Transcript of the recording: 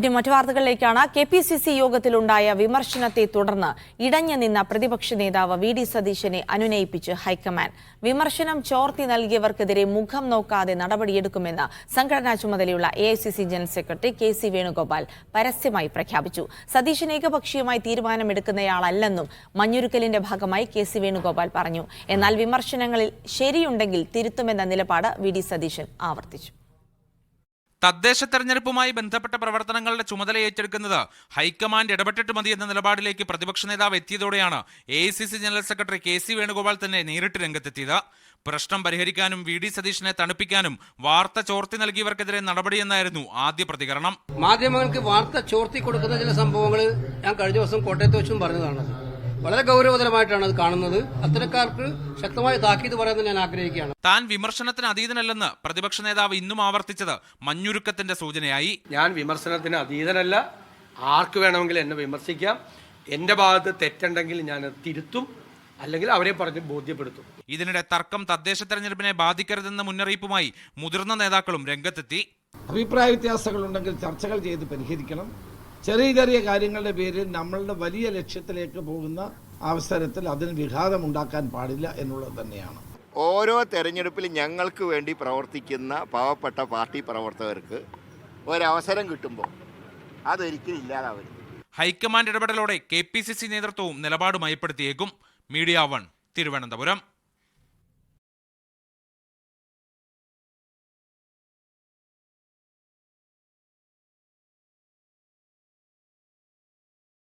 മറ്റു വാർത്തകളിലേക്കാണ്. KPCC യോഗത്തിലുണ്ടായ വിമർശനത്തെ തുടർന്ന് ഇടഞ്ഞു നിന്ന പ്രതിപക്ഷ നേതാവ് VD സതീശനെ അനുനയിപ്പിച്ച് ഹൈക്കമാൻഡ്. വിമർശനം ചോർത്തി നൽകിയവർക്കെതിരെ മുഖം നോക്കാതെ നടപടിയെടുക്കുമെന്ന് സംഘടനാ ചുമതലയുള്ള AICC general secretary KC Venugopal പരസ്യമായി പ്രഖ്യാപിച്ചു. സതീശൻ ഏകപക്ഷീയമായി തീരുമാനമെടുക്കുന്നയാളല്ലെന്നും മഞ്ഞുരുക്കലിന്റെ ഭാഗമായി KC വേണുഗോപാൽ പറഞ്ഞു. എന്നാൽ വിമർശനങ്ങളിൽ ശരിയുണ്ടെങ്കിൽ തിരുത്തുമെന്ന നിലപാട് VD സതീശൻ ആവർത്തിച്ചു. തദ്ദേശ തെരഞ്ഞെടുപ്പുമായി ബന്ധപ്പെട്ട പ്രവർത്തനങ്ങളുടെ ചുമതല ഏറ്റെടുക്കുന്നത് ഹൈക്കമാൻഡ് ഇടപെട്ടിട്ട് മതി എന്ന നിലപാടിലേക്ക് പ്രതിപക്ഷ നേതാവ് എത്തിയതോടെയാണ് AICC general secretary KC Venugopal തന്നെ നേരിട്ട് രംഗത്തെത്തിയത്. പ്രശ്നം പരിഹരിക്കാനും VD സതീശനെ തണുപ്പിക്കാനും വാർത്ത ചോർത്തി നൽകിയവർക്കെതിരെ നടപടിയെന്നായിരുന്നു ആദ്യ പ്രതികരണം. മാധ്യമങ്ങൾക്ക് വാർത്ത ചോർത്തി കൊടുക്കുന്ന ചില സംഭവങ്ങൾ ഞാൻ കഴിഞ്ഞ ദിവസം കോട്ടയത്ത് വെച്ചും പറഞ്ഞതാണ്. വളരെ ഗൗരവതരമായിട്ടാണ് അത് കാണുന്നത്. അത്തരക്കാർക്ക് ശക്തമായ താക്കീത് പറയാൻ ഞാൻ ആഗ്രഹിക്കുകയാണ്. താൻ വിമർശനത്തിന് അതീതനല്ലെന്ന് പ്രതിപക്ഷ നേതാവ് ഇന്നും ആവർത്തിച്ചത് മഞ്ഞുരുക്കത്തിന്റെ സൂചനയായി. ഞാൻ വിമർശനത്തിന് അതീതനല്ല. ആർക്ക് വേണമെങ്കിലും എന്നെ വിമർശിക്കാം. എന്റെ ഭാഗത്ത് തെറ്റുണ്ടെങ്കിൽ ഞാൻ തിരുത്തും, അല്ലെങ്കിൽ അവരെ പറഞ്ഞ് ബോധ്യപ്പെടുത്തും. ഇതിനിടെ തർക്കം തദ്ദേശ തെരഞ്ഞെടുപ്പിനെ ബാധിക്കരുതെന്ന മുന്നറിയിപ്പുമായി മുതിർന്ന നേതാക്കളും രംഗത്തെത്തി. അഭിപ്രായ വ്യത്യാസങ്ങളുണ്ടെങ്കിൽ ചർച്ചകൾ ചെയ്ത് പരിഹരിക്കണം. ചെറിയ ചെറിയ കാര്യങ്ങളുടെ പേരിൽ നമ്മളുടെ വലിയ ലക്ഷ്യത്തിലേക്ക് പോകുന്ന അവസരത്തിൽ അതിന് വിഘാതമുണ്ടാക്കാൻ പാടില്ല എന്നുള്ളത് തന്നെയാണ്. ഓരോ തെരഞ്ഞെടുപ്പിലും ഞങ്ങൾക്ക് വേണ്ടി പ്രവർത്തിക്കുന്ന പാവപ്പെട്ട പാർട്ടി പ്രവർത്തകർക്ക് ഒരവസരം കിട്ടുമ്പോൾ അതൊരിക്കലും ഇല്ലാതാവരുത്. ഹൈക്കമാൻഡ് ഇടപെടലോടെ KPCC നേതൃത്വവും നിലപാട് മയപ്പെടുത്തിയേക്കും. മീഡിയ 1 തിരുവനന്തപുരം.